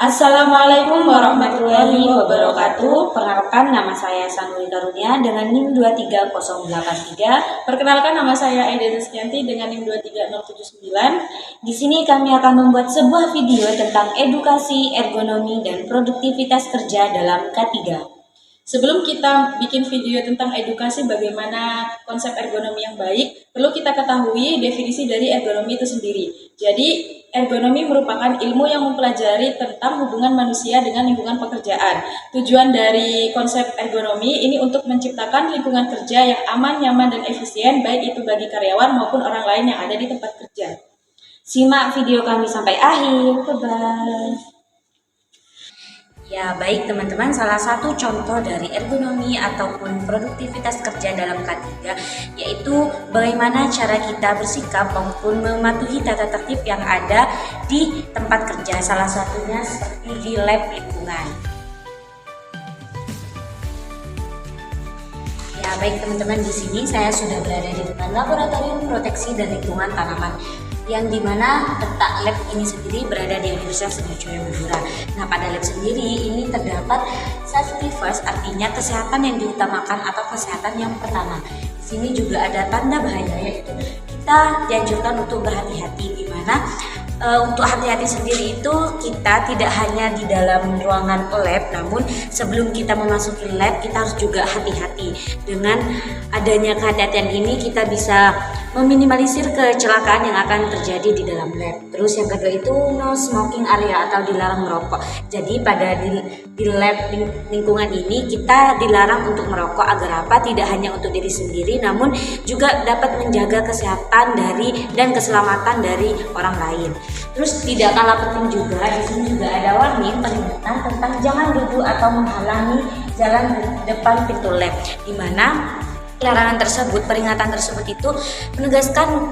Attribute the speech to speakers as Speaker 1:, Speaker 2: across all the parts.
Speaker 1: Assalamualaikum warahmatullahi wabarakatuh. Perkenalkan, nama saya Sanuri Karunia dengan NIM 23083.
Speaker 2: Perkenalkan, nama saya Aida Rizkyanti dengan NIM 23079.
Speaker 1: Di sini kami akan membuat sebuah video tentang edukasi, ergonomi, dan produktivitas kerja dalam K3.
Speaker 2: Sebelum kita bikin video tentang edukasi bagaimana konsep ergonomi yang baik, perlu kita ketahui definisi dari ergonomi itu sendiri. Jadi, ergonomi merupakan ilmu yang mempelajari tentang hubungan manusia dengan lingkungan pekerjaan. Tujuan dari konsep ergonomi ini untuk menciptakan lingkungan kerja yang aman, nyaman, dan efisien, baik itu bagi karyawan maupun orang lain yang ada di tempat kerja.
Speaker 1: Simak video kami sampai akhir. Bye-bye. Ya, baik teman-teman, salah satu contoh dari ergonomi ataupun produktivitas kerja dalam K3 yaitu bagaimana cara kita bersikap maupun mematuhi tata tertib yang ada di tempat kerja, salah satunya seperti di lab lingkungan. Ya, baik teman-teman, di sini saya sudah berada di depan Laboratorium Proteksi dan Lingkungan Tanaman, yang dimana letak lab ini sendiri berada di Universitas Sriwijaya Madura. Nah, pada lab sendiri ini terdapat safety first, artinya kesehatan yang diutamakan atau kesehatan yang pertama. Di sini juga ada tanda bahaya, yaitu kita dianjurkan untuk berhati-hati, di mana untuk hati-hati sendiri itu kita tidak hanya di dalam ruangan lab, namun sebelum kita memasuki lab kita harus juga hati-hati. Dengan adanya kehati-hatian ini kita bisa meminimalisir kecelakaan yang akan terjadi di dalam lab. Terus yang kedua itu no smoking area atau dilarang merokok. Jadi pada di lab lingkungan ini kita dilarang untuk merokok agar apa? Tidak hanya untuk diri sendiri, namun juga dapat menjaga kesehatan dan keselamatan dari orang lain. Terus tidak kalah penting juga, di sini juga ada warning peringatan tentang jangan duduk atau menghalangi jalan depan pintu lab, di mana larangan tersebut, peringatan tersebut itu menegaskan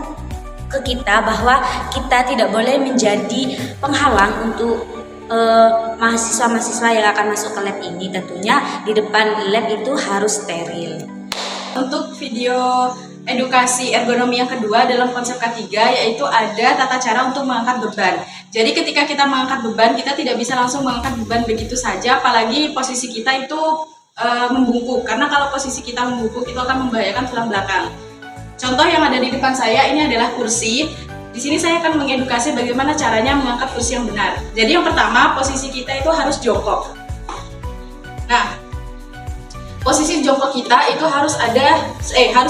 Speaker 1: ke kita bahwa kita tidak boleh menjadi penghalang untuk mahasiswa-mahasiswa yang akan masuk ke lab ini. Tentunya di depan lab itu harus steril.
Speaker 2: Untuk video edukasi ergonomi yang kedua dalam konsep K3 yaitu ada tata cara untuk mengangkat beban. Jadi ketika kita mengangkat beban, kita tidak bisa langsung mengangkat beban begitu saja, apalagi posisi kita itu membungkuk, karena kalau posisi kita membungkuk itu akan membahayakan tulang belakang. Contoh yang ada di depan saya ini adalah kursi. Di sini saya akan mengedukasi bagaimana caranya mengangkat kursi yang benar. Jadi yang pertama, posisi kita itu harus jongkok. Nah, posisi jongkok kita itu harus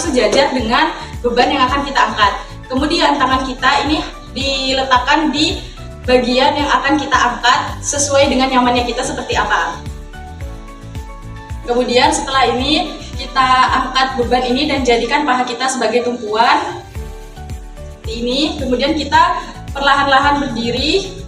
Speaker 2: sejajar dengan beban yang akan kita angkat. Kemudian tangan kita ini diletakkan di bagian yang akan kita angkat sesuai dengan nyamannya kita seperti apa. Kemudian setelah ini kita angkat beban ini dan jadikan paha kita sebagai tumpuan seperti ini. Kemudian kita perlahan-lahan berdiri,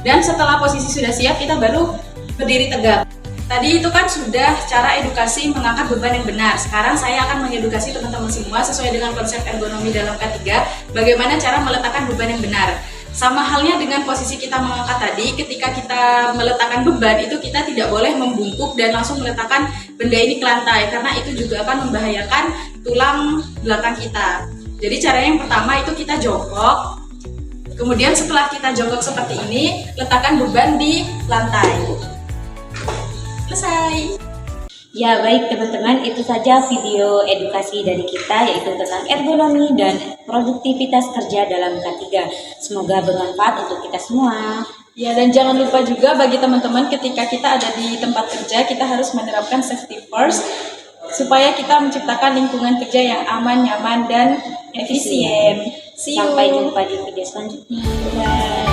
Speaker 2: dan setelah posisi sudah siap kita baru berdiri tegak. Tadi itu kan sudah cara edukasi mengangkat beban yang benar. Sekarang saya akan mengedukasi teman-teman semua sesuai dengan konsep ergonomi dalam K3, bagaimana cara meletakkan beban yang benar. Sama halnya dengan posisi kita mengangkat tadi, ketika kita meletakkan beban itu kita tidak boleh membungkuk dan langsung meletakkan benda ini ke lantai, karena itu juga akan membahayakan tulang belakang kita. Jadi cara yang pertama itu kita jongkok. Kemudian setelah kita jongkok seperti ini, letakkan beban di lantai. Selesai.
Speaker 1: Ya, baik teman-teman, itu saja video edukasi dari kita yaitu tentang ergonomi dan produktivitas kerja dalam K3. Semoga bermanfaat untuk kita semua.
Speaker 2: Ya, dan jangan lupa juga bagi teman-teman, ketika kita ada di tempat kerja kita harus menerapkan safety first supaya kita menciptakan lingkungan kerja yang aman, nyaman, dan efisien.
Speaker 1: Sampai jumpa di video selanjutnya. Bye.